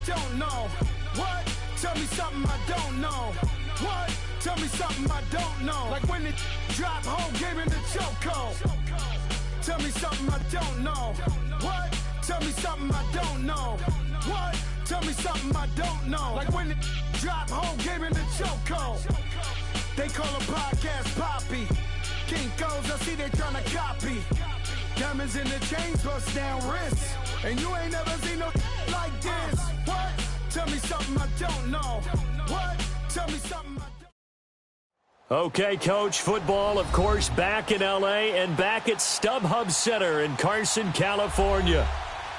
don't know. What? Tell me something I don't know. What? Tell me something I don't know. Like when it drop home, game in the chokehold. Tell me something I don't know. What? Tell me something I don't know. What? Tell me something I don't know. Like when it drop home, game in the chokehold. They call a podcast Poppy. Kinkos, I see they tryna copy. Diamonds in the chains, bust down wrists. And you ain't never seen no like this. What? Tell me something I don't know. What? Tell me something I don't know. Okay, Coach, football, of course, back in L.A. and back at StubHub Center in Carson, California.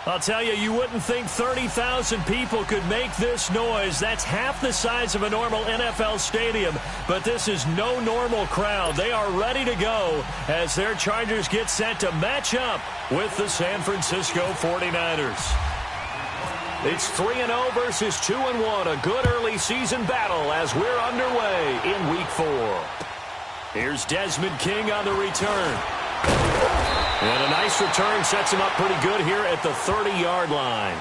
I'll tell you, you wouldn't think 30,000 people could make this noise. That's half the size of a normal NFL stadium, but this is no normal crowd. They are ready to go as their Chargers get set to match up with the San Francisco 49ers. It's 3-0 versus 2-1, a good early season battle as we're underway in Week 4. Here's Desmond King on the return. And a nice return sets him up pretty good here at the 30-yard line.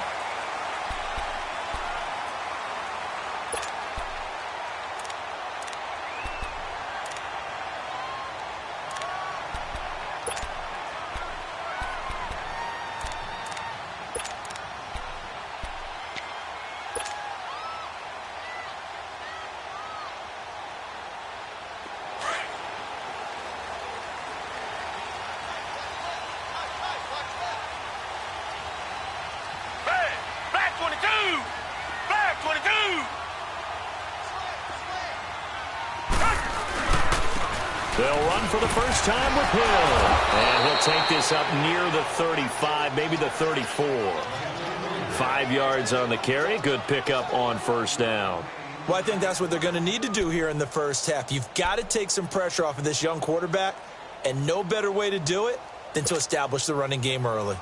They'll run for the first time with Hill. And he'll take this up near the 35, maybe the 34. 5 yards on the carry. Good pickup on first down. Well, I think that's what they're going to need to do here in the first half. You've got to take some pressure off of this young quarterback, and no better way to do it than to establish the running game early.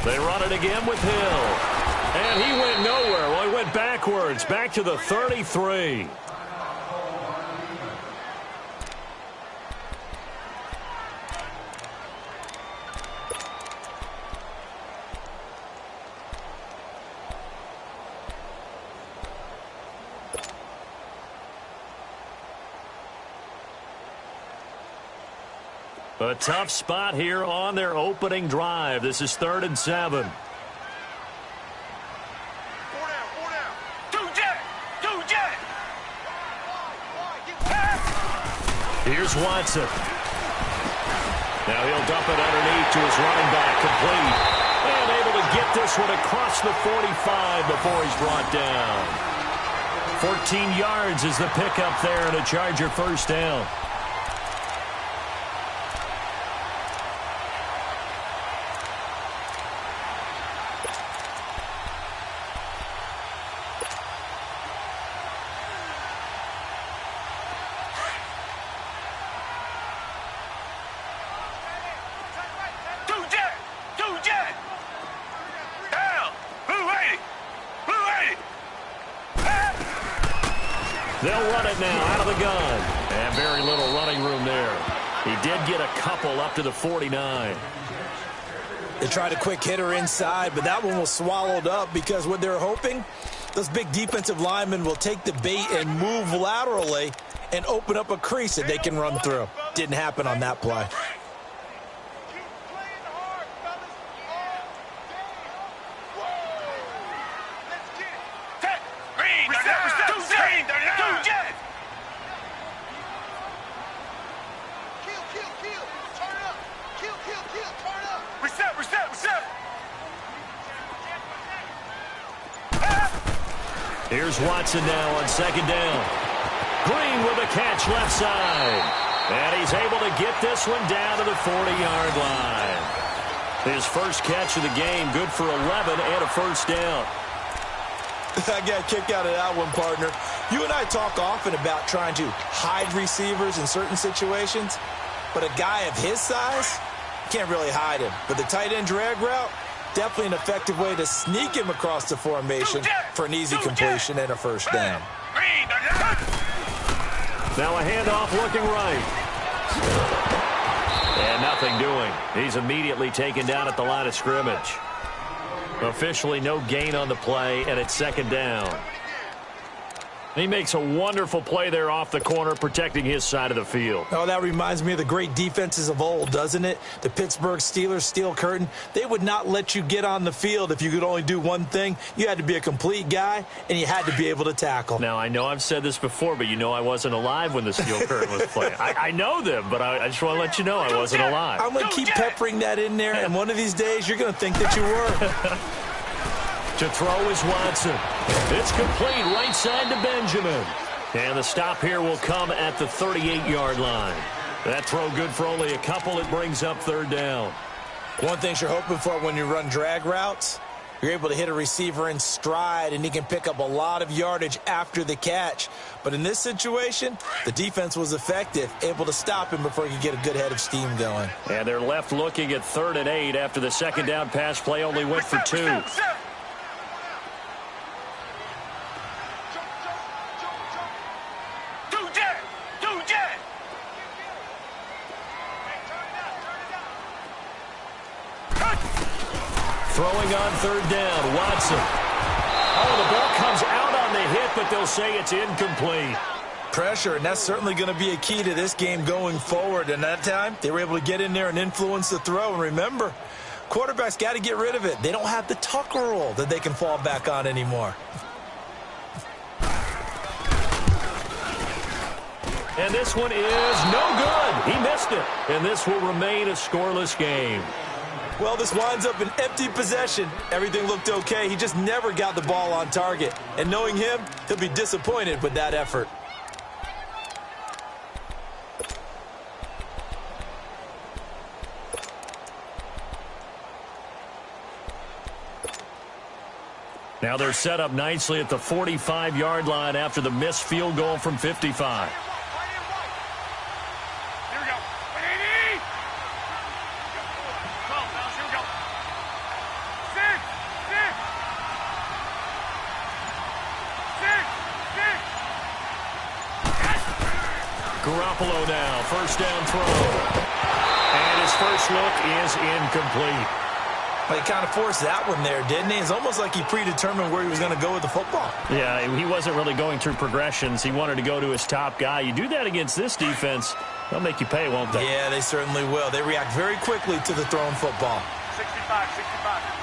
They run it again with Hill. And he went nowhere. Well, he went backwards, back to the 33. A tough spot here on their opening drive. This is 3rd and 7. Here's Watson. Now he'll dump it underneath to his running back, complete. And able to get this one across the 45 before he's brought down. 14 yards is the pickup there and a Charger first down. They'll run it now out of the gun. And very little running room there. He did get a couple up to the 49. They tried a quick hitter inside, but that one was swallowed up because what they're hoping, those big defensive linemen will take the bait and move laterally and open up a crease that they can run through. Didn't happen on that play. Here's Watson now on 2nd down. Green with a catch left side. And he's able to get this one down to the 40-yard line. His first catch of the game, good for 11 and a first down. I got a kick out of that one, partner. You and I talk often about trying to hide receivers in certain situations, but a guy of his size, you can't really hide him. But the tight end drag route, definitely an effective way to sneak him across the formation for an easy completion and a first down. Now a handoff looking right. And nothing doing. He's immediately taken down at the line of scrimmage. Officially no gain on the play, and it's second down. He makes a wonderful play there off the corner, protecting his side of the field. Oh, that reminds me of the great defenses of old, doesn't it? The Pittsburgh Steelers, Steel Curtain, they would not let you get on the field if you could only do one thing. You had to be a complete guy, and you had to be able to tackle. Now, I know I've said this before, but you know I wasn't alive when the Steel Curtain was playing. I know them, but I just want to let you know I wasn't alive. I'm going to keep peppering that in there, and one of these days you're going to think that you were. To throw is Watson. It's complete right side to Benjamin. And the stop here will come at the 38-yard line. That throw good for only a couple. It brings up third down. One thing you're hoping for when you run drag routes, you're able to hit a receiver in stride, and he can pick up a lot of yardage after the catch. But in this situation, the defense was effective, able to stop him before he could get a good head of steam going. And they're left looking at 3rd and 8 after the second down pass play only went for 2. Throwing on 3rd down, Watson. Oh, the ball comes out on the hit, but they'll say it's incomplete. Pressure, and that's certainly going to be a key to this game going forward. And that time, they were able to get in there and influence the throw. And remember, quarterbacks got to get rid of it. They don't have the tuck roll that they can fall back on anymore. And this one is no good. He missed it. And this will remain a scoreless game. Well, this winds up an empty possession. Everything looked okay. He just never got the ball on target. And knowing him, he'll be disappointed with that effort. Now they're set up nicely at the 45-yard line after the missed field goal from 55. Garoppolo now, first down throw. And his first look is incomplete. Well, he kind of forced that one there, didn't he? It's almost like he predetermined where he was going to go with the football. Yeah, he wasn't really going through progressions. He wanted to go to his top guy. You do that against this defense, they'll make you pay, won't they? Yeah, they certainly will. They react very quickly to the thrown football. 65.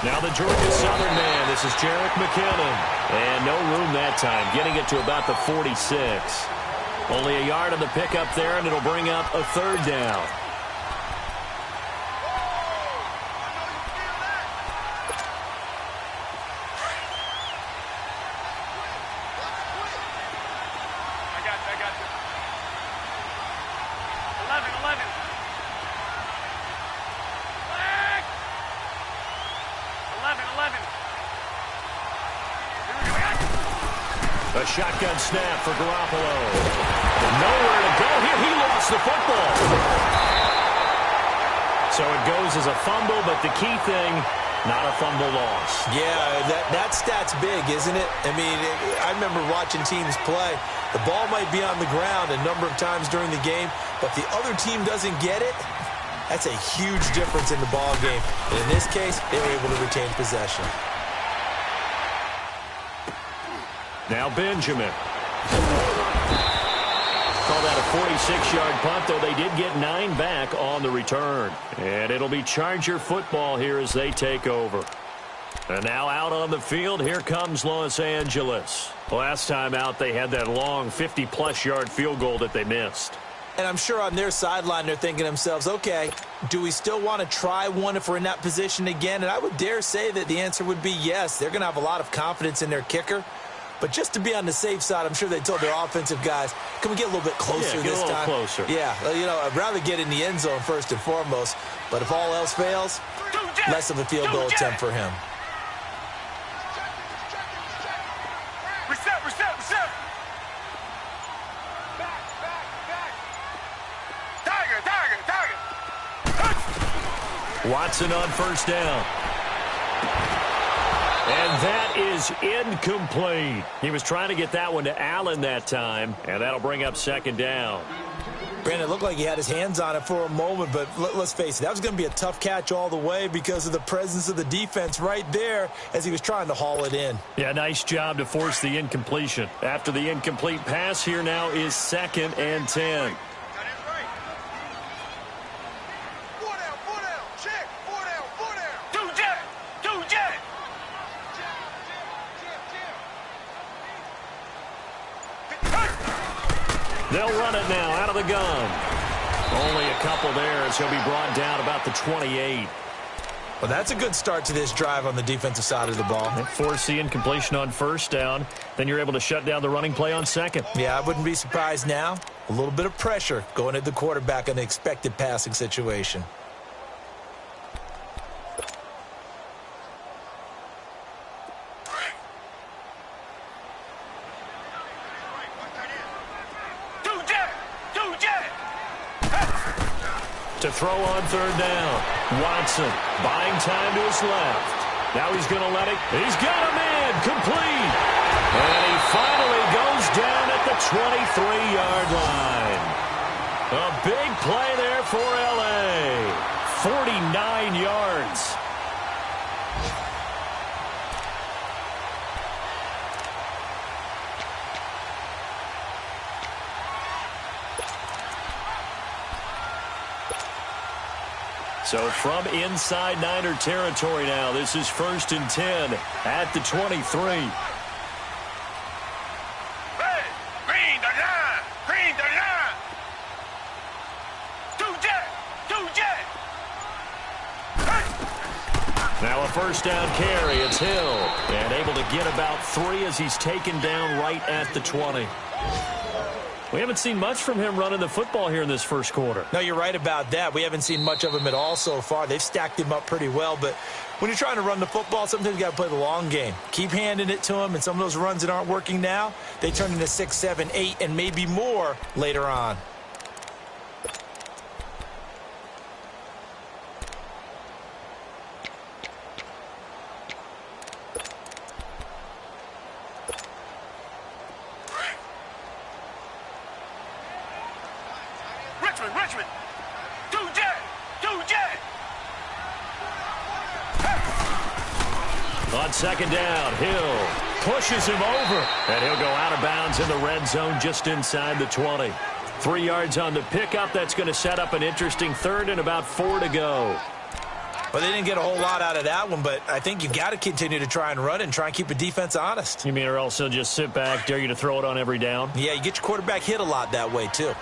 Now the Georgia Southern man. This is Jerick McKinnon. And no room that time, getting it to about the 46. Only a yard on the pickup there, and it'll bring up a 3rd down. I got you. 11. Flag! 11. A shotgun snap for Garoppolo. Nowhere to go here. He lost the football. So it goes as a fumble, but the key thing, not a fumble loss. Yeah, that stat's big, isn't it? I mean, I remember watching teams play. The ball might be on the ground a number of times during the game, but if the other team doesn't get it, that's a huge difference in the ball game. And in this case, they were able to retain possession. Now Benjamin. Call that a 46-yard punt, though they did get 9 back on the return. And it'll be Charger football here as they take over. And now out on the field, here comes Los Angeles. Last time out, they had that long 50-plus yard field goal that they missed. And I'm sure on their sideline, they're thinking to themselves, okay, do we still want to try one if we're in that position again? And I would dare say that the answer would be yes. They're going to have a lot of confidence in their kicker. But just to be on the safe side, I'm sure they told their offensive guys, can we get a little bit closer this time? Closer. Yeah, you know, I'd rather get in the end zone first and foremost. But if all else fails, less of a field goal attempt for him. Receiver. Tiger. Watson on first down. And that is incomplete. He was trying to get that one to Allen that time, and that'll bring up second down. Brandon, it looked like he had his hands on it for a moment, but let's face it, that was going to be a tough catch all the way because of the presence of the defense right there as he was trying to haul it in. Yeah, nice job to force the incompletion. After the incomplete pass, here now is 2nd and 10. They'll run it now out of the gun. Only a couple there as he'll be brought down about the 28. Well, that's a good start to this drive on the defensive side of the ball. And force the incompletion on first down. Then you're able to shut down the running play on second. Yeah, I wouldn't be surprised now. A little bit of pressure going at the quarterback in the expected passing situation. To throw on third down. Watson buying time to his left. Now he's going to let it. He's got a man complete. And he finally goes down at the 23-yard line. A big play there for L.A. 49 yards. So from inside Niner territory now, this is 1st and 10 at the 23. Hey, green the line. Two jet. Now a first down carry. It's Hill. And able to get about 3 as he's taken down right at the 20. We haven't seen much from him running the football here in this first quarter. No, you're right about that. We haven't seen much of him at all so far. They've stacked him up pretty well, but when you're trying to run the football, sometimes you got to play the long game. Keep handing it to him, and some of those runs that aren't working now, they turn into 6, 7, 8, and maybe more later on. Richmond. Two jet. On second down, Hill pushes him over, and he'll go out of bounds in the red zone just inside the 20. 3 yards on the pickup. That's going to set up an interesting third and about 4 to go. Well, they didn't get a whole lot out of that one, but I think you've got to continue to try and run and try and keep the defense honest. You mean or else he'll just sit back, dare you to throw it on every down? Yeah, you get your quarterback hit a lot that way, too.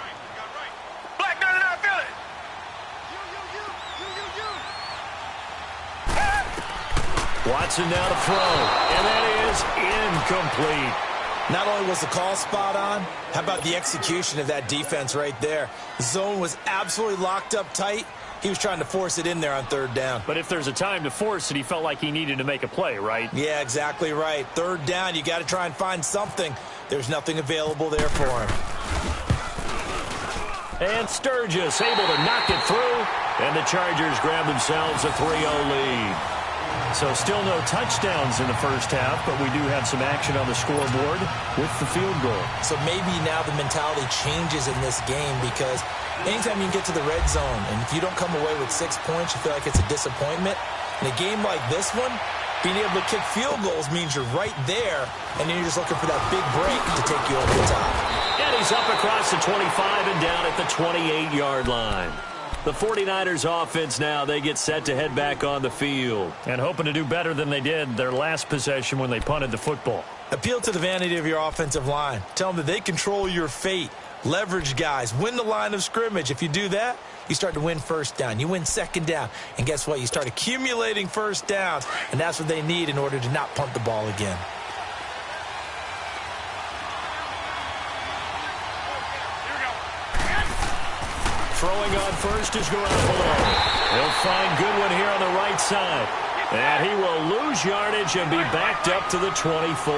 Watson now to throw, and that is incomplete. Not only was the call spot on, how about the execution of that defense right there? The zone was absolutely locked up tight. He was trying to force it in there on third down. But if there's a time to force it, he felt like he needed to make a play, right? Yeah, exactly right. Third down, you got to try and find something. There's nothing available there for him. And Sturgis able to knock it through, and the Chargers grab themselves a 3-0 lead. So still no touchdowns in the first half, but we do have some action on the scoreboard with the field goal. So maybe now the mentality changes in this game because anytime you can get to the red zone, and if you don't come away with 6 points, you feel like it's a disappointment. In a game like this one, being able to kick field goals means you're right there, and then you're just looking for that big break to take you over the top. And he's up across the 25 and down at the 28-yard line. The 49ers offense now, they get set to head back on the field. And hoping to do better than they did their last possession when they punted the football. Appeal to the vanity of your offensive line. Tell them that they control your fate. Leverage guys. Win the line of scrimmage. If you do that, you start to win first down. You win second down. And guess what? You start accumulating first downs. And that's what they need in order to not punt the ball again. Throwing on first is Garoppolo. He'll find Goodwin here on the right side. And he will lose yardage and be backed up to the 24.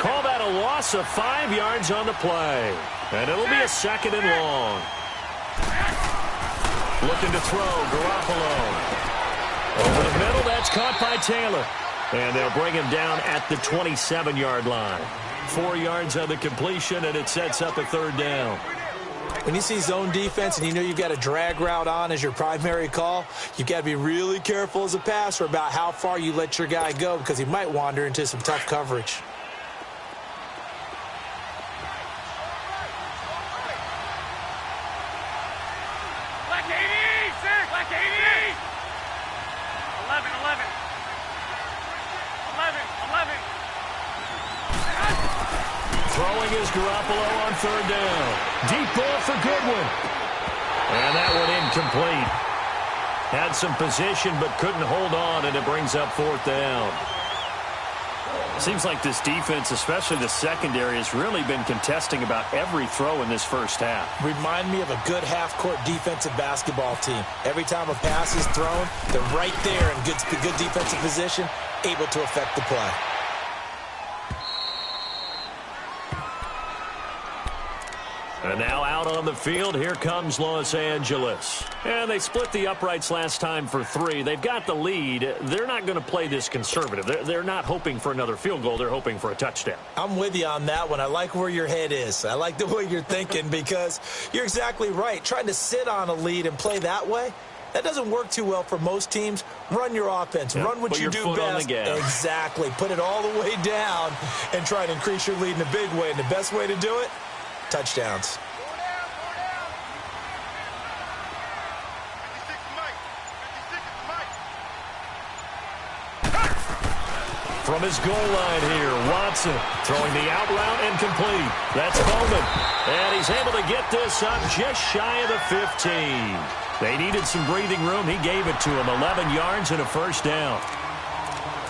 call that a loss of 5 yards on the play. And it'll be a 2nd and long. Looking to throw, Garoppolo. Over the middle, that's caught by Taylor. And they'll bring him down at the 27-yard line. 4 yards on the completion, and it sets up a 3rd down. When you see zone defense and you know you've got a drag route on as your primary call, you've got to be really careful as a passer about how far you let your guy go because he might wander into some tough coverage. Black 80, sir! Black 80! 11, 11. 11. Throwing is Garoppolo on 3rd down. Deep ball for Goodwin. And that one incomplete. Had some position but couldn't hold on, and it brings up 4th down. Seems like this defense, especially the secondary, has really been contesting about every throw in this first half. Remind me of a good half-court defensive basketball team. Every time a pass is thrown, they're right there in good defensive position, able to affect the play. And now out on the field, here comes Los Angeles. And they split the uprights last time for 3. They've got the lead. They're not going to play this conservative. They're not hoping for another field goal. They're hoping for a touchdown. I'm with you on that one. I like where your head is. I like the way you're thinking because you're exactly right. Trying to sit on a lead and play that way, that doesn't work too well for most teams. Run your offense. Yep. Run what you do best. Exactly. Put it all the way down and try to increase your lead in a big way. And the best way to do it, touchdowns. From his goal line here, Watson throwing the out route and complete. That's Bowman. And he's able to get this up just shy of the 15. They needed some breathing room. He gave it to him. 11 yards and a 1st down.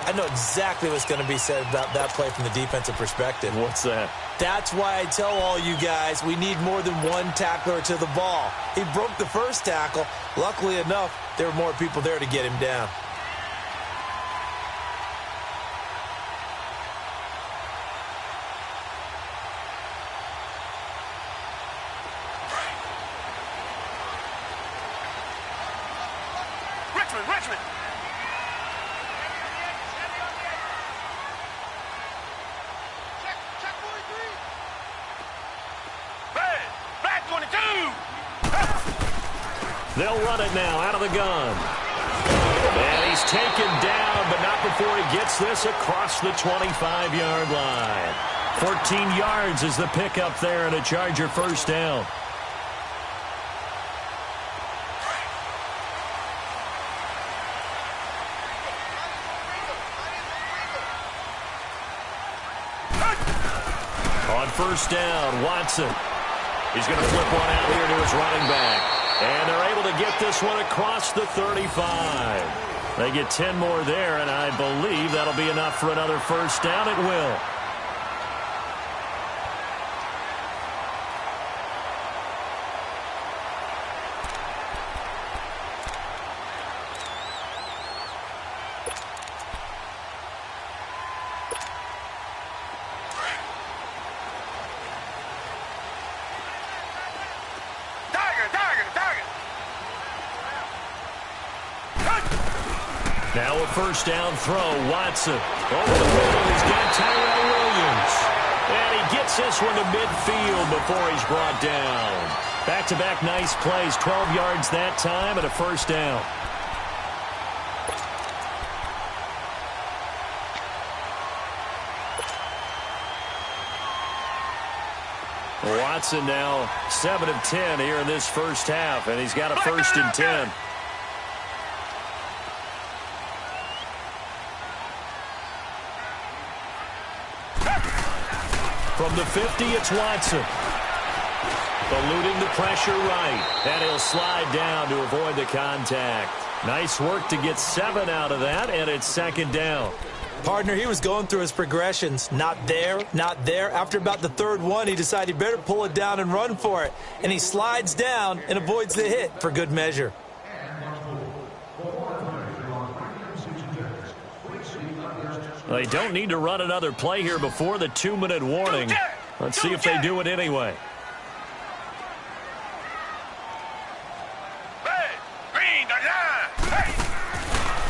I know exactly what's going to be said about that play from the defensive perspective. What's that? That's why I tell all you guys we need more than one tackler to the ball. He broke the first tackle. Luckily enough, there were more people there to get him down. Richmond! Check 43! Back 22! They'll run it now out of the gun. And he's taken down, but not before he gets this across the 25-yard line. 14 yards is the pickup there and a Charger 1st down. On 1st down, Watson. He's going to flip one out here to his running back. And they're able to get this one across the 35. They get 10 more there, and I believe that'll be enough for another 1st down. It will. Now a 1st down throw, Watson. Over the middle, he's got Tyrell Williams. And he gets this one to midfield before he's brought down. Back-to-back nice plays, 12 yards that time and a 1st down. Watson now 7 of 10 here in this first half, and he's got a 1st and 10. From the 50, it's Watson. Eluding the pressure right, and he'll slide down to avoid the contact. Nice work to get 7 out of that, and it's 2nd down. Partner, he was going through his progressions. Not there, not there. After about the 3rd one, he decided he better pull it down and run for it. And he slides down and avoids the hit for good measure. They don't need to run another play here before the 2-minute warning. Let's see if they do it anyway.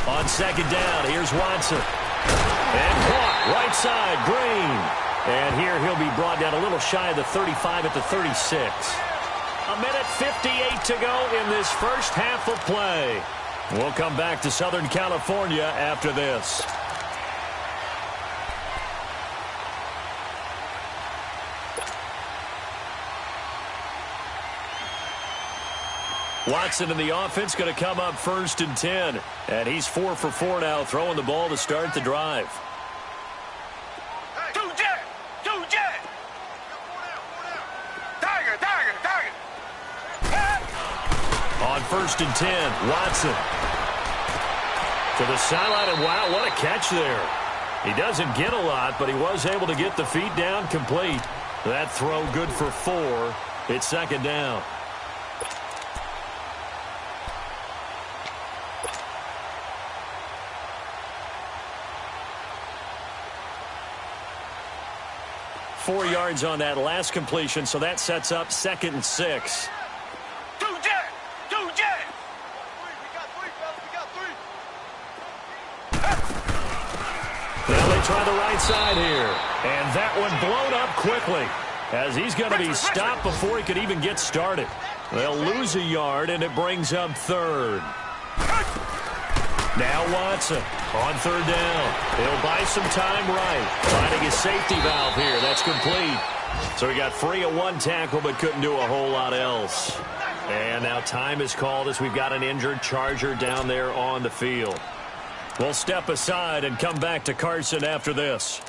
On second down, here's Watson. And caught, right side, Green. And here he'll be brought down a little shy of the 35 at the 36. A minute 58 to go in this first half of play. We'll come back to Southern California after this. Watson in the offense going to come up 1st and 10. And he's 4 for 4 now, throwing the ball to start the drive. On 1st and 10, Watson. To the sideline, and wow, what a catch there. He doesn't get a lot, but he was able to get the feet down complete. That throw good for 4. It's second down. Four yards on that last completion, so that sets up 2nd and 6. Now they try the right side here. And that one blown up quickly as he's going to be stopped before he could even get started. They'll lose a yard, and it brings up 3rd. Now Watson on 3rd down. He'll buy some time right. Finding his safety valve here. That's complete. So he got free of 1 tackle but couldn't do a whole lot else. And now time is called as we've got an injured Charger down there on the field. We'll step aside and come back to Carson after this.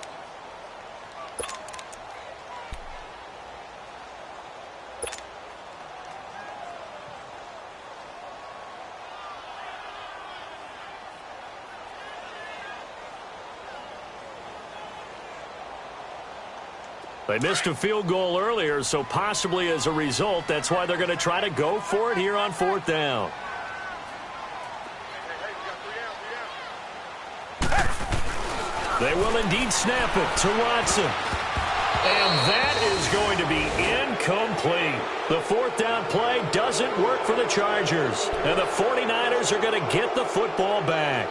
They missed a field goal earlier, so possibly as a result, that's why they're going to try to go for it here on 4th down. They will indeed snap it to Watson. And that is going to be incomplete. The 4th down play doesn't work for the Chargers. And the 49ers are going to get the football back.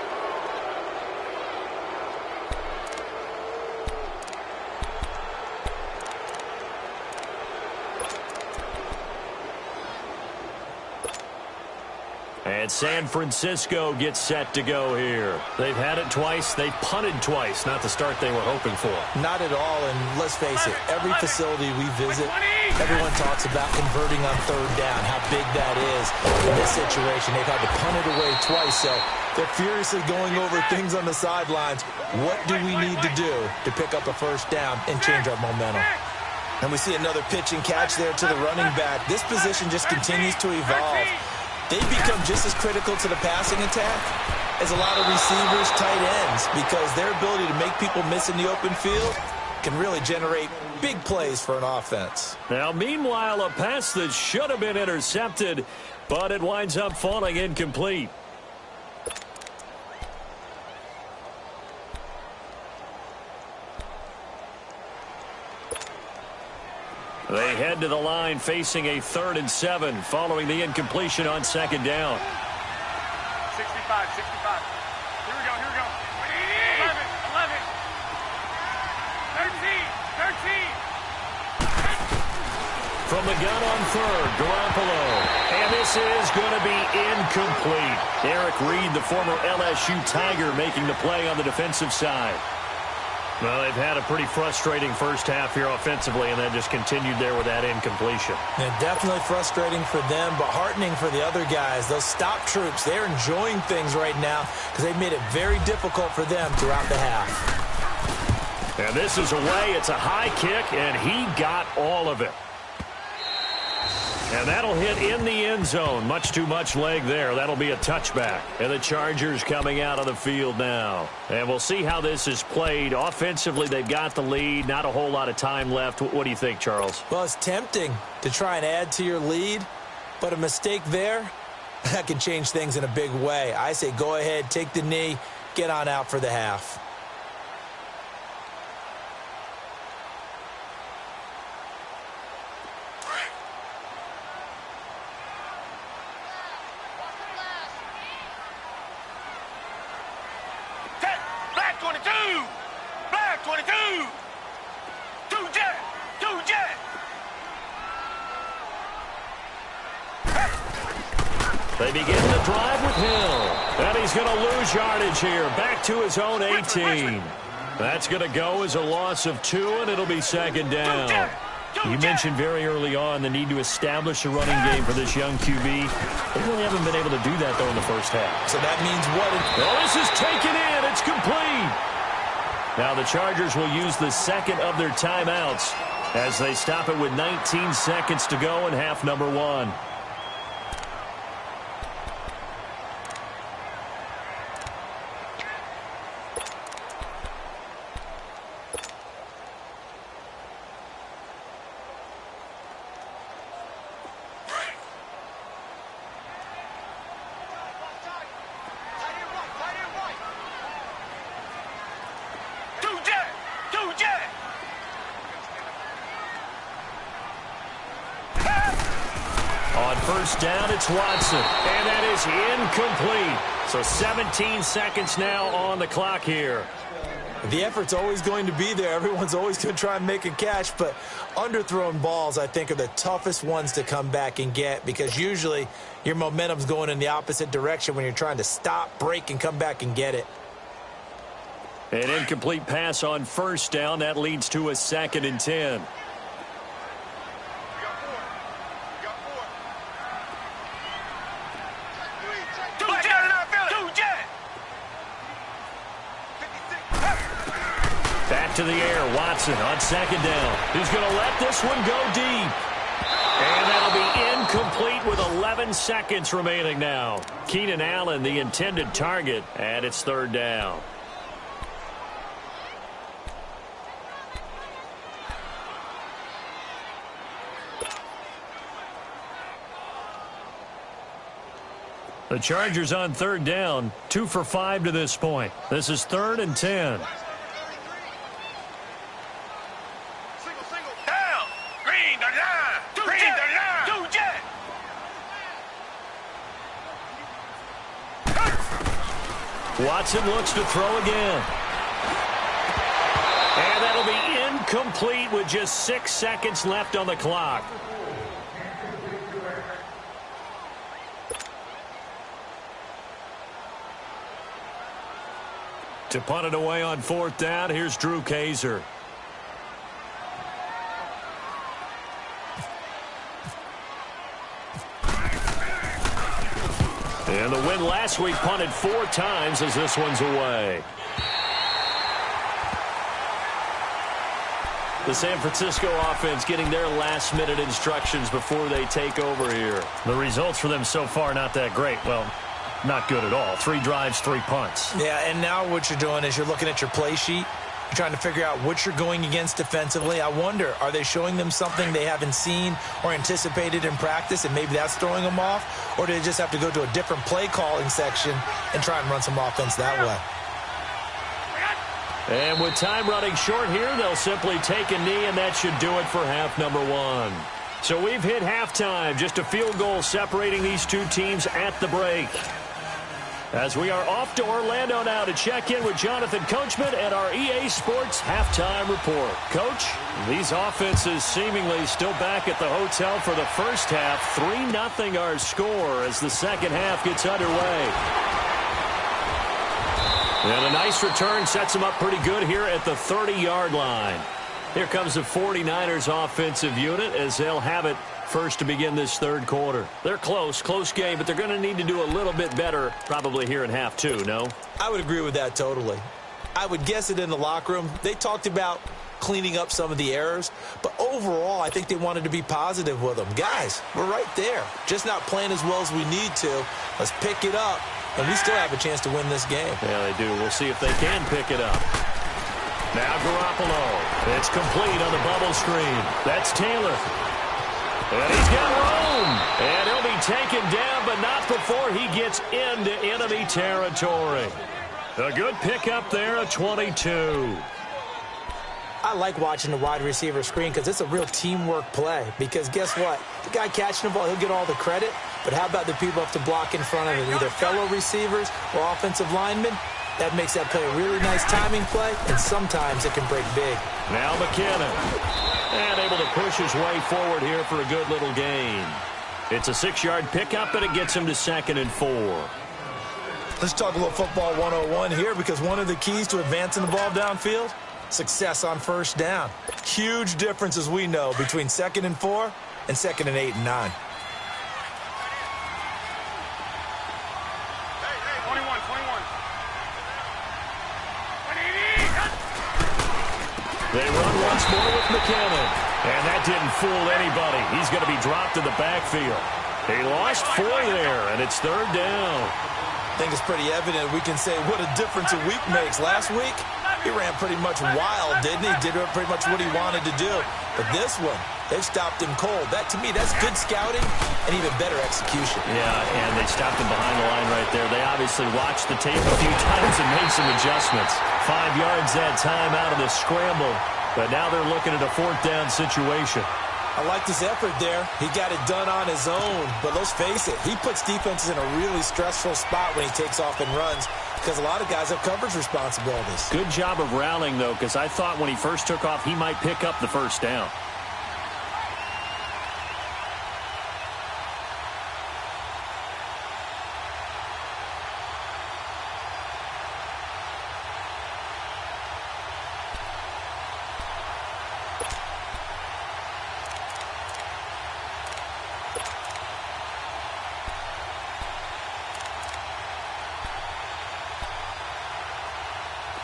And San Francisco gets set to go here. They've had it twice. They've punted twice. Not the start they were hoping for. Not at all, and let's face it, every facility we visit, everyone talks about converting on 3rd down, how big that is. In this situation, they've had to punt it away twice, so they're furiously going over things on the sidelines. What do we need to do to pick up a 1st down and change our momentum? And we see another pitch and catch there to the running back. This position just continues to evolve. They've become just as critical to the passing attack as a lot of receivers, tight ends, because their ability to make people miss in the open field can really generate big plays for an offense. Now, meanwhile, a pass that should have been intercepted, but it winds up falling incomplete. They head to the line facing a 3rd and 7 following the incompletion on 2nd down. 65. Here we go. 11. 13. From the gun on 3rd, Garoppolo. And this is going to be incomplete. Eric Reed, the former LSU Tiger, making the play on the defensive side. Well, they've had a pretty frustrating first half here offensively, and then just continued there with that incompletion. And definitely frustrating for them, but heartening for the other guys. Those stop troops, they're enjoying things right now because they've made it very difficult for them throughout the half. And this is away. It's a high kick, and he got all of it. And that'll hit in the end zone. Much too much leg there. That'll be a touchback. And the Chargers coming out of the field now. And we'll see how this is played. Offensively, they've got the lead. Not a whole lot of time left. What do you think, Charles? Well, it's tempting to try and add to your lead, but a mistake there, that can change things in a big way. I say go ahead, take the knee, get on out for the half. They begin the drive with Hill. And he's going to lose yardage here. Back to his own 18. That's going to go as a loss of 2, and it'll be second down. You mentioned very early on the need to establish a running game for this young QB. They really haven't been able to do that, though, in the first half. So that means what? Well, this is taken in. It's complete. Now the Chargers will use the second of their timeouts as they stop it with 19 seconds to go in half number 1. First down, it's Watson. And that is incomplete. So 17 seconds now on the clock here. The effort's always going to be there. Everyone's always going to try and make a catch, but underthrown balls, I think, are the toughest ones to come back and get because usually your momentum's going in the opposite direction when you're trying to stop, break, and come back and get it. An incomplete pass on first down. That leads to a 2nd and 10. To the air, Watson on 2nd down. He's going to let this one go deep. And that'll be incomplete with 11 seconds remaining now. Keenan Allen, the intended target, and it's 3rd down. The Chargers on 3rd down, 2 for 5 to this point. This is 3rd and 10. Watson looks to throw again. And that'll be incomplete with just 6 seconds left on the clock. To punt it away on 4th down, here's Drew Kaiser. And the win last week punted 4 times as this one's away. The San Francisco offense getting their last-minute instructions before they take over here. The results for them so far not that great. Well, not good at all. 3 drives, 3 punts. Yeah, and now what you're doing is you're looking at your play sheet. You're trying to figure out what you're going against defensively. I wonder, are they showing them something they haven't seen or anticipated in practice, and maybe that's throwing them off? Or do they just have to go to a different play calling section and try and run some offense that way? And with time running short here, they'll simply take a knee, and that should do it for half number 1. So we've hit halftime. Just a field goal separating these two teams at the break. As we are off to Orlando now to check in with Jonathan Coachman at our EA Sports Halftime Report. Coach, these offenses seemingly still back at the hotel for the first half. 3-0 our score as the second half gets underway. And a nice return sets them up pretty good here at the 30-yard line. Here comes the 49ers offensive unit as they'll have it first to begin this third quarter. They're close game, but they're going to need to do a little bit better probably here in half 2, no? I would agree with that totally. I would guess it in the locker room. They talked about cleaning up some of the errors, but overall I think they wanted to be positive with them. Guys, we're right there. Just not playing as well as we need to. Let's pick it up, and we still have a chance to win this game. Yeah, they do. We'll see if they can pick it up. Now Garoppolo. It's complete on the bubble screen. That's Taylor. And he's got room. And he'll be taken down, but not before he gets into enemy territory. A good pickup there at 22. I like watching the wide receiver screen because it's a real teamwork play. Because guess what? The guy catching the ball, he'll get all the credit. But how about the people have to block in front of him, either fellow receivers or offensive linemen? That makes that play a really nice timing play, and sometimes it can break big. Now McKinnon. And able to push his way forward here for a good little gain. It's a 6-yard pickup, and it gets him to 2nd and 4. Let's talk a little football 101 here, because one of the keys to advancing the ball downfield, success on first down. Huge difference, as we know, between 2nd and 4 and 2nd and 8 and 9. They run once more with McKinnon. And that didn't fool anybody. He's going to be dropped in the backfield. He lost 4 there, and it's 3rd down. I think it's pretty evident we can say what a difference a week makes. Last week, he ran pretty much wild, didn't he? Did pretty much what he wanted to do. But this one, they stopped him cold. That, to me, that's good scouting and even better execution. Yeah, and they stopped him behind the line right there. They obviously watched the tape a few times and made some adjustments. 5 yards that time out of the scramble. But now they're looking at a 4th down situation. I like this effort there. He got it done on his own. But let's face it, he puts defenses in a really stressful spot when he takes off and runs, because a lot of guys have coverage responsibilities. Good job of rallying, though, because I thought when he first took off, he might pick up the 1st down.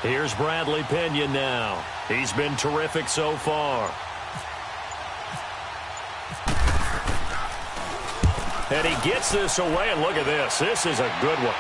Here's Bradley Pinion now. He's been terrific so far. And he gets this away, and look at this. This is a good one.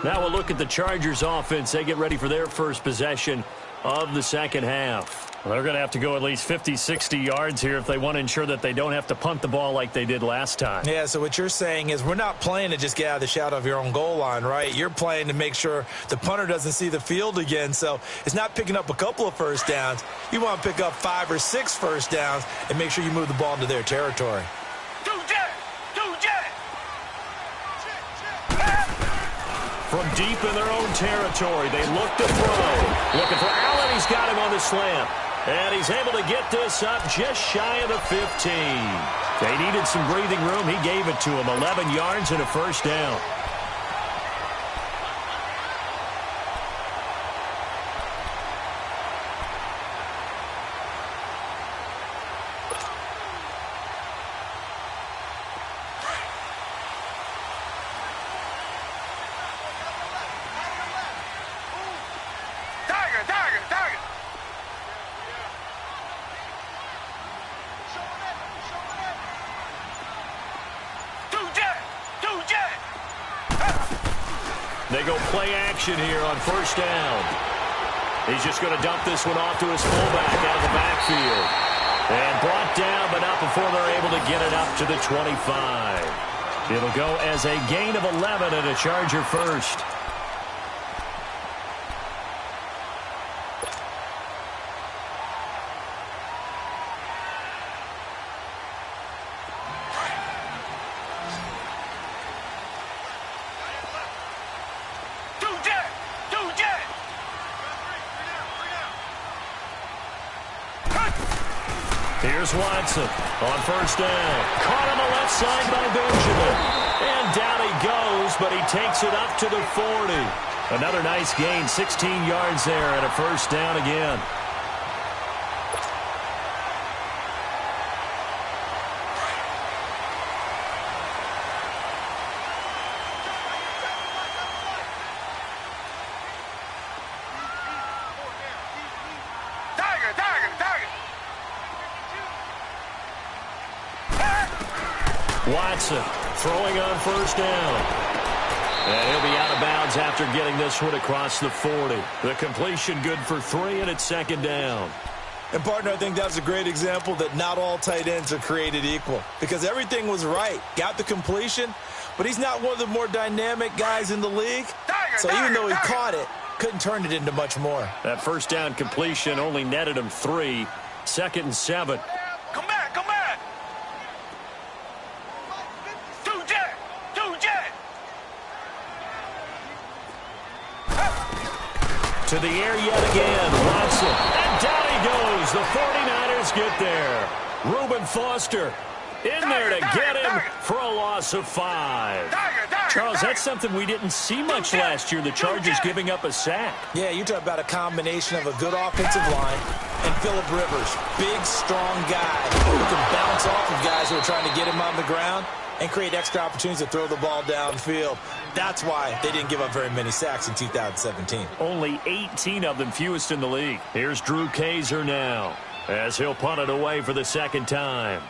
Now we'll look at the Chargers offense. They get ready for their first possession of the second half. Well, they're going to have to go at least 50, 60 yards here if they want to ensure that they don't have to punt the ball like they did last time. Yeah, so what you're saying is we're not playing to just get out of the shadow of your own goal line, right? You're playing to make sure the punter doesn't see the field again. So it's not picking up a couple of first downs. You want to pick up 5 or 6 first downs and make sure you move the ball into their territory. From deep in their own territory, they look to throw. Looking for Allen. He's got him on the slant. And he's able to get this up just shy of the 15. They needed some breathing room. He gave it to him. 11 yards and a first down. They go play action here on first down. He's just going to dump this one off to his fullback out of the backfield. And brought down, but not before they're able to get it up to the 25. It'll go as a gain of 11 and a Charger first. Here's Watson on first down. Caught on the left side by Benjamin. And down he goes, but he takes it up to the 40. Another nice gain, 16 yards there and a first down again. Watson throwing on first down. And he'll be out of bounds after getting this one across the 40. The completion good for 3, and it's second down. And, partner, I think that was a great example that not all tight ends are created equal, because everything was right. Got the completion, but he's not one of the more dynamic guys in the league. So even though he caught it, couldn't turn it into much more. That first down completion only netted him 3. 2nd and 7. Come back. To the air yet again, Watson. And down he goes. The 49ers get there. Reuben Foster in there to get him for a loss of 5. Charles, that's something we didn't see much last year, the Chargers giving up a sack. Yeah, you talk about a combination of a good offensive line and Phillip Rivers, big, strong guy who can bounce off of guys who are trying to get him on the ground and create extra opportunities to throw the ball downfield. That's why they didn't give up very many sacks in 2017. Only 18 of them, fewest in the league. Here's Drew Kaiser now as he'll punt it away for the second time.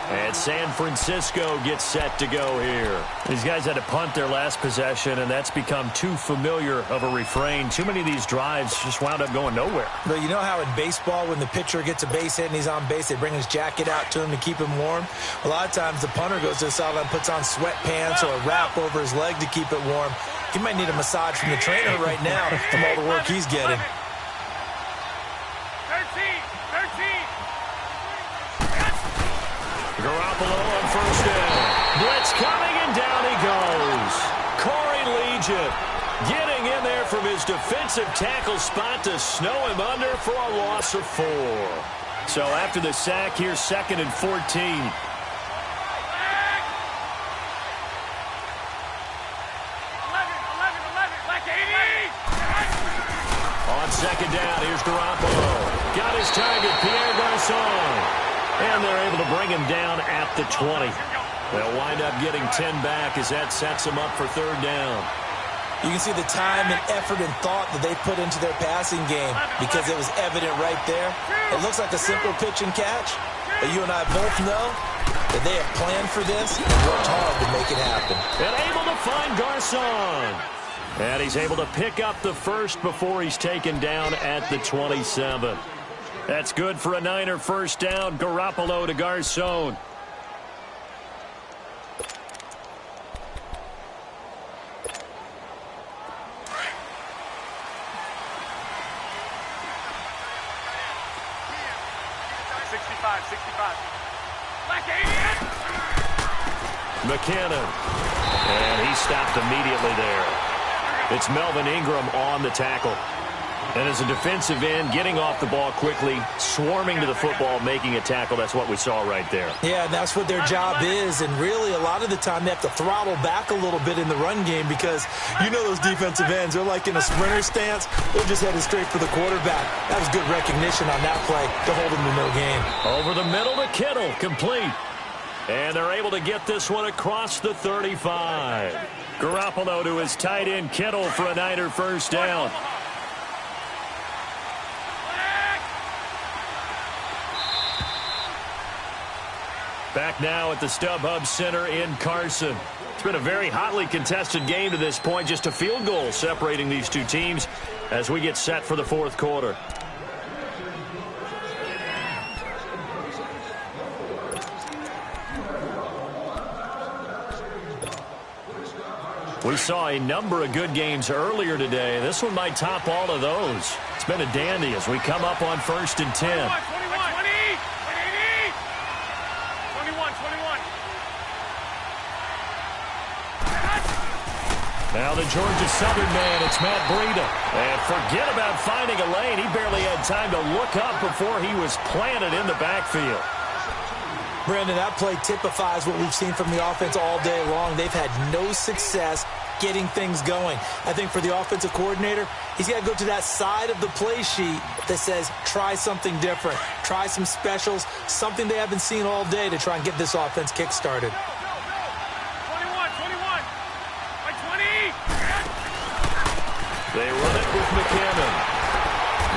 And San Francisco gets set to go here. These guys had to punt their last possession, and that's become too familiar of a refrain. Too many of these drives just wound up going nowhere. But you know how in baseball, when the pitcher gets a base hit and he's on base, they bring his jacket out to him to keep him warm? A lot of times the punter goes to the sideline, puts on sweatpants or a wrap over his leg to keep it warm. He might need a massage from the trainer right now from all the work he's getting. 13. Garoppolo on first down. Blitz coming, and down he goes. Corey Legion getting in there from his defensive tackle spot to snow him under for a loss of 4. So after the sack, here's 2nd and 14. On second down, here's Garoppolo. Got his target, Pierre Garçon. And they're able to bring him down at the 20. They'll wind up getting 10 back as that sets them up for 3rd down. You can see the time and effort and thought that they put into their passing game because it was evident right there. It looks like a simple pitch and catch, but you and I both know that they have planned for this and worked hard to make it happen. And able to find Garçon. And he's able to pick up the first before he's taken down at the 27. That's good for a Niner first down. Garoppolo to Garçon. McKinnon. And he stopped immediately there. It's Melvin Ingram on the tackle. And as a defensive end, getting off the ball quickly, swarming to the football, making a tackle, that's what we saw right there. Yeah, that's what their job is. And really, a lot of the time, they have to throttle back a little bit in the run game because you know those defensive ends, they're like in a sprinter stance. They're just headed straight for the quarterback. That was good recognition on that play to hold him to no gain. Over the middle to Kittle, complete. And they're able to get this one across the 35. Garoppolo to his tight end, Kittle, for a Niner first down. Back now at the StubHub Center in Carson. It's been a very hotly contested game to this point. Just a field goal separating these two teams as we get set for the 4th quarter. We saw a number of good games earlier today. This one might top all of those. It's been a dandy as we come up on 1st and 10. Now the Georgia Southern man, it's Matt Breida. And forget about finding a lane. He barely had time to look up before he was planted in the backfield. Brandon, that play typifies what we've seen from the offense all day long. They've had no success getting things going. I think for the offensive coordinator, he's got to go to that side of the play sheet that says try something different, try some specials, something they haven't seen all day to try and get this offense kick-started. They run it with McKinnon.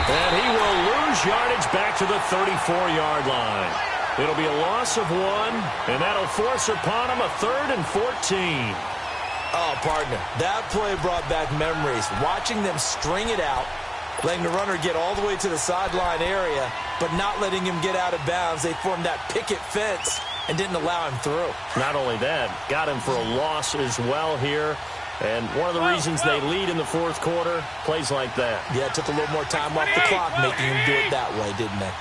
And he will lose yardage back to the 34-yard line. It'll be a loss of 1, and that'll force upon him a 3rd and 14. Oh, partner, that play brought back memories. Watching them string it out, letting the runner get all the way to the sideline area, but not letting him get out of bounds. They formed that picket fence and didn't allow him through. Not only that, got him for a loss as well here. And one of the reasons they lead in the 4th quarter, plays like that. Yeah, it took a little more time off the clock, making him do it that way, didn't they?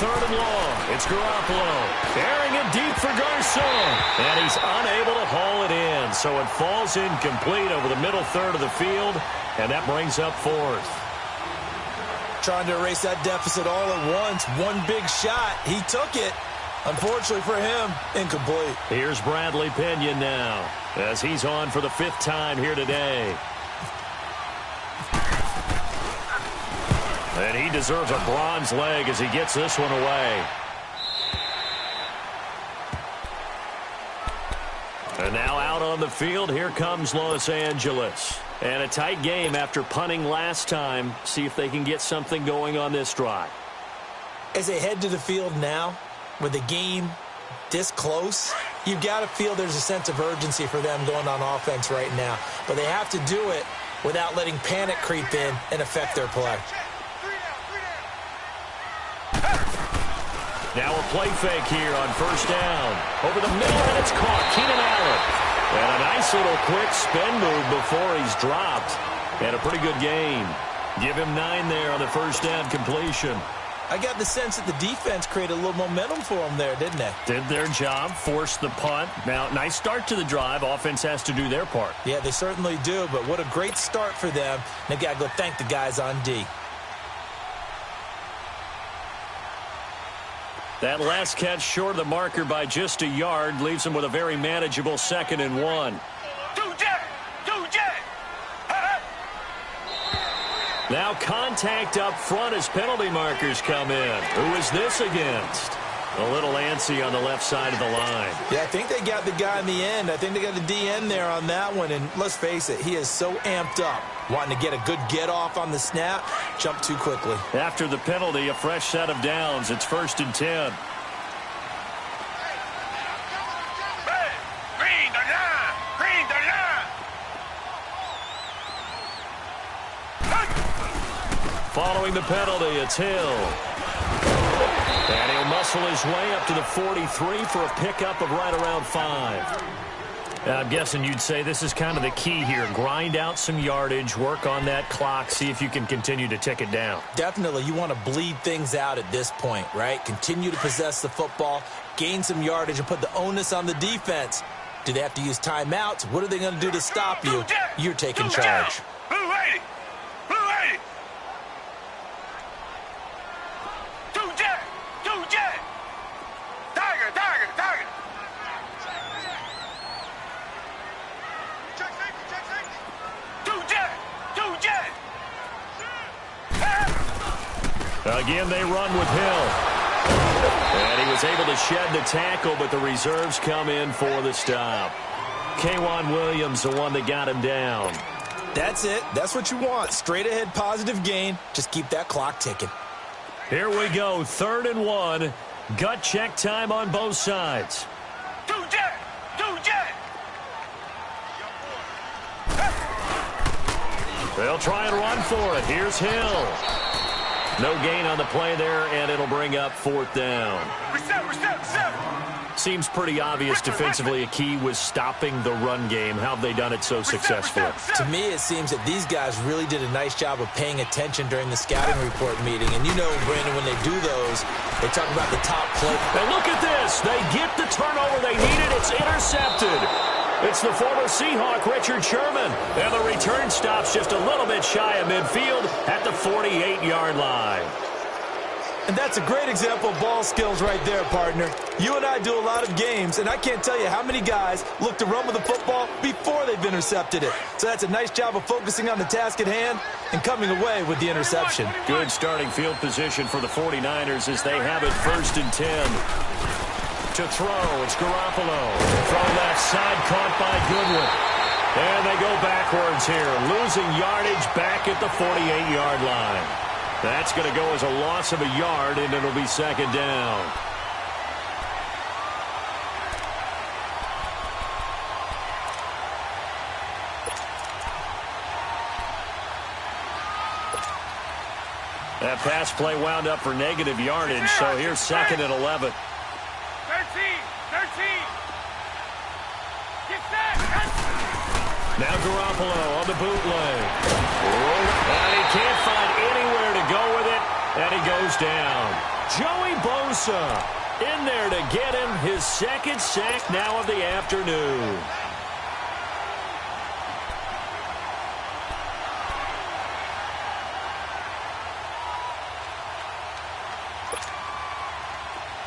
third and long. It's Garoppolo. Carrying it deep for Garcon. And he's unable to haul it in. So it falls incomplete over the middle third of the field. And that brings up fourth. Trying to erase that deficit all at once. One big shot. He took it. Unfortunately for him, incomplete. Here's Bradley Pinion now as he's on for the 5th time here today. And he deserves a bronze leg as he gets this one away. And now out on the field, here comes Los Angeles. And a tight game after punting last time. See if they can get something going on this drive. As they head to the field now, with the game this close, you've got to feel there's a sense of urgency for them going on offense right now. But they have to do it without letting panic creep in and affect their play. Now a play fake here on first down. Over the middle, and it's caught. Keenan Allen. And a nice little quick spin move before he's dropped. And a pretty good gain. Give him 9 there on the first down completion. I got the sense that the defense created a little momentum for them there, didn't they? Did their job, forced the punt. Now, nice start to the drive. Offense has to do their part. Yeah, they certainly do, but what a great start for them. They've got to go thank the guys on D. That last catch short of the marker by just a yard leaves him with a very manageable 2nd and 1. Now contact up front as penalty markers come in. Who is this against? A little antsy on the left side of the line. Yeah, I think they got the guy in the end. I think they got the DN there on that one. And let's face it, he is so amped up, wanting to get a good get-off on the snap, jump too quickly. After the penalty, a fresh set of downs. It's 1st and 10. Following the penalty, it's Hill. And he'll muscle his way up to the 43 for a pickup of right around 5. I'm guessing you'd say this is kind of the key here. Grind out some yardage, work on that clock, see if you can continue to tick it down. Definitely. You want to bleed things out at this point, right? Continue to possess the football, gain some yardage, and put the onus on the defense. Do they have to use timeouts? What are they going to do to stop you? You're taking charge. Again, they run with Hill. And he was able to shed the tackle, but the reserves come in for the stop. K'Wan Williams, the one that got him down. That's it. That's what you want. Straight ahead positive gain. Just keep that clock ticking. Here we go. 3rd and 1. Gut check time on both sides. They'll try and run for it. Here's Hill. No gain on the play there, and it'll bring up 4th down. Seems pretty obvious defensively a key was stopping the run game. How have they done it so successfully? To me, it seems that these guys really did a nice job of paying attention during the scouting report meeting. And you know, Brandon, when they do those, they talk about the top play. And look at this. They get the turnover they needed. It's intercepted. It's the former Seahawk, Richard Sherman. And the return stops just a little bit shy of midfield at the 48-yard line. And that's a great example of ball skills right there, partner. You and I do a lot of games, and I can't tell you how many guys look to run with the football before they've intercepted it. So that's a nice job of focusing on the task at hand and coming away with the interception. Good starting field position for the 49ers as they have it 1st and 10. To throw, it's Garoppolo. Throw left side, caught by Goodwin. And they go backwards here, losing yardage back at the 48-yard line. That's going to go as a loss of a yard, and it'll be 2nd down. That pass play wound up for negative yardage, so here's 2nd and 11. 13. Get back. Now Garoppolo on the bootleg. And he can't find anywhere to go with it, and he goes down. Joey Bosa in there to get him his second sack now of the afternoon.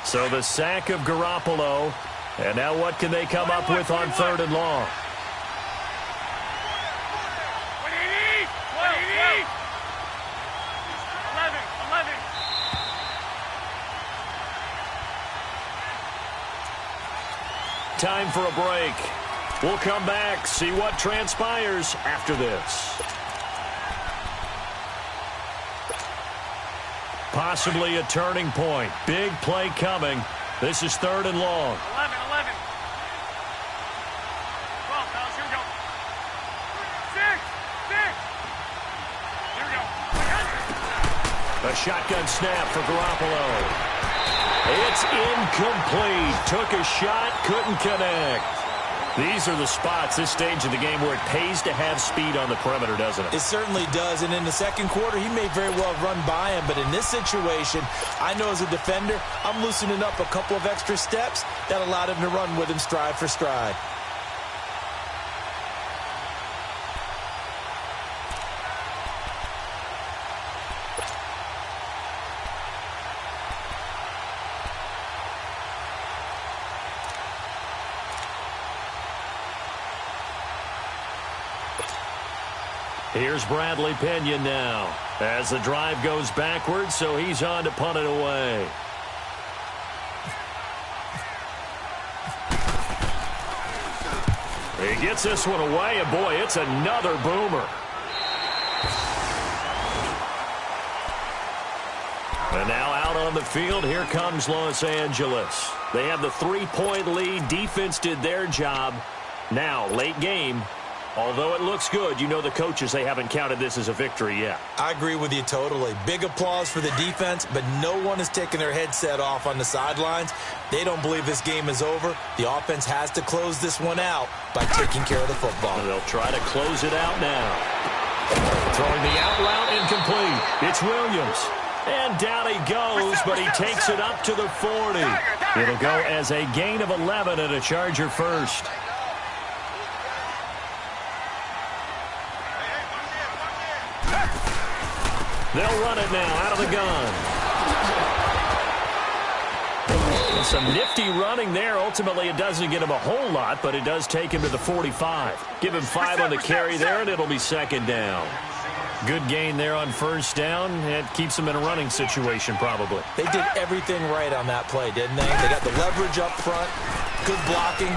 So the sack of Garoppolo. And now what can they come up with on 3rd and long? What do you need? What do you need? 11. Time for a break. We'll come back, see what transpires after this. Possibly a turning point. Big play coming. This is 3rd and long. 11. 12, fellas, here we go. 6. Here we go. A shotgun snap for Garoppolo. It's incomplete. Took a shot, couldn't connect. These are the spots, this stage of the game, where it pays to have speed on the perimeter, doesn't it? It certainly does, and in the second quarter, he may very well run by him, but in this situation, I know as a defender, I'm loosening up a couple of extra steps that allowed him to run with him stride for stride. Here's Bradley Pinion now as the drive goes backwards, so he's on to punt it away. He gets this one away, and boy, it's another boomer. And now out on the field, here comes Los Angeles. They have the 3-point lead. Defense did their job. Now, late game. Although it looks good, you know the coaches, they haven't counted this as a victory yet. I agree with you totally. Big applause for the defense, but no one is taking their headset off on the sidelines. They don't believe this game is over. The offense has to close this one out by taking care of the football. They'll try to close it out now. Throwing the out route incomplete. It's Williams. And down he goes, but he takes it up to the 40. It'll go as a gain of 11 and a Charger first. They'll run it now out of the gun. And some nifty running there. Ultimately, it doesn't get him a whole lot, but it does take him to the 45. Give him 5 on the carry there, and it'll be 2nd down. Good gain there on 1st down. It keeps them in a running situation, probably. They did everything right on that play, didn't they? They got the leverage up front, good blocking,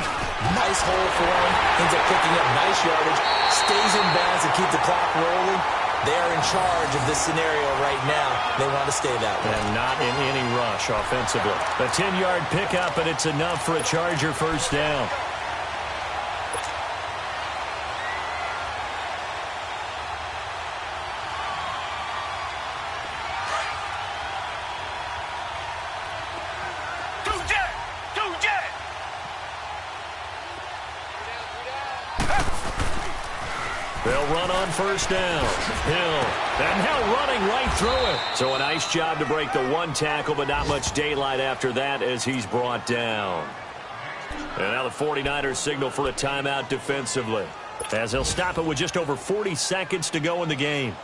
nice hole for him, ends up picking up nice yardage, stays in bounds and keep the clock rolling. They are in charge of this scenario right now. They want to stay that way. And not in any rush offensively. A 10-yard pickup, and it's enough for a Charger 1st down. They'll run on 1st down. Hill. And now running right through it. So a nice job to break the one tackle, but not much daylight after that as he's brought down. And now the 49ers signal for a timeout defensively, as they'll stop it with just over 40 seconds to go in the game.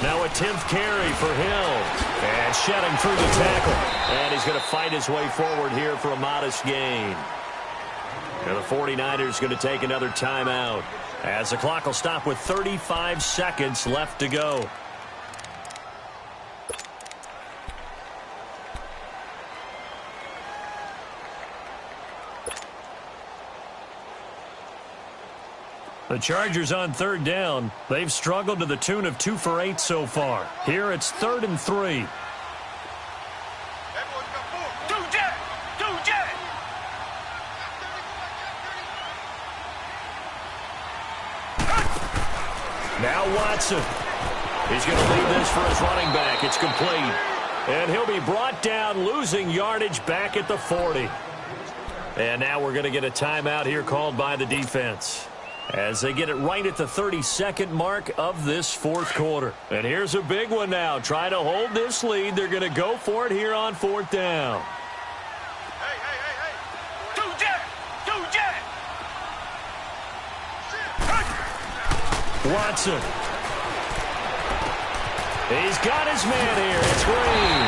Now a 10th carry for Hill. And shedding through the tackle. And he's going to fight his way forward here for a modest gain. And the 49ers going to take another timeout, as the clock will stop with 35 seconds left to go. The Chargers on 3rd down. They've struggled to the tune of 2 for 8 so far. Here it's 3rd and 3. Now Watson. He's going to lead this for his running back. It's complete. And he'll be brought down, losing yardage back at the 40. And now we're going to get a timeout here called by the defense, as they get it right at the 32nd mark of this fourth quarter. And here's a big one now. Trying to hold this lead. They're going to go for it here on fourth down. Hey. Two jet. Watson. He's got his man here. It's Green.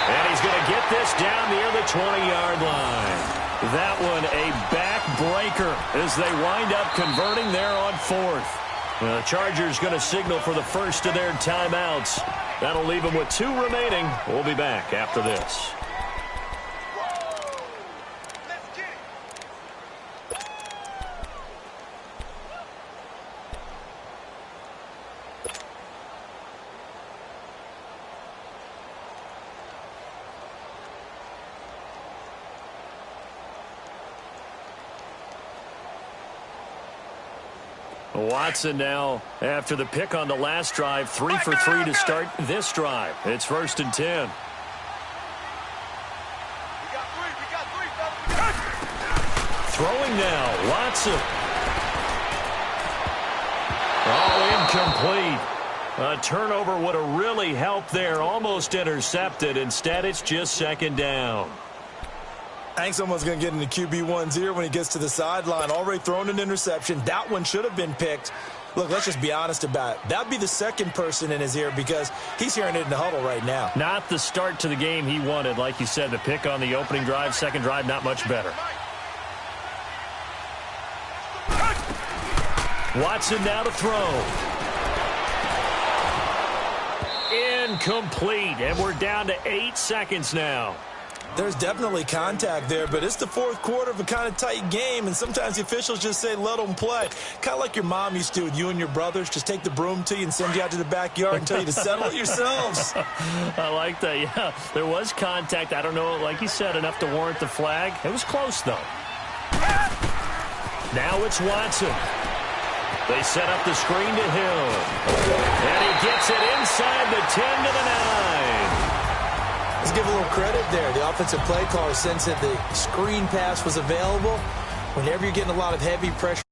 And he's going to get this down near the 20-yard line. That one a backbreaker as they wind up converting there on fourth. The Chargers going to signal for the first of their timeouts. That'll leave them with 2 remaining. We'll be back after this. Watson now, after the pick on the last drive, 3 for 3 to start this drive. It's 1st and 10. We got three. Throwing now, Watson. Oh, incomplete. A turnover would have really helped there. Almost intercepted. Instead, it's just 2nd down. I think someone's going to get into QB1's here when he gets to the sideline. Already thrown an interception. That one should have been picked. Look, let's just be honest about it. That would be the second person in his ear because he's hearing it in the huddle right now. Not the start to the game he wanted. Like you said, the pick on the opening drive, second drive, not much better. Watson now to throw. Incomplete, and we're down to 8 seconds now. There's definitely contact there, but it's the fourth quarter of a kind of tight game, and sometimes the officials just say, let them play. Kind of like your mom used to with you and your brothers. Just take the broom to you and send you out to the backyard and tell you to settle it yourselves. I like that, yeah. There was contact. I don't know, like you said, enough to warrant the flag. It was close, though. Now it's Watson. They set up the screen to Hill. And he gets it inside the 10 to the 9. Let's give a little credit there. The offensive play caller sensed that the screen pass was available. Whenever you're getting a lot of heavy pressure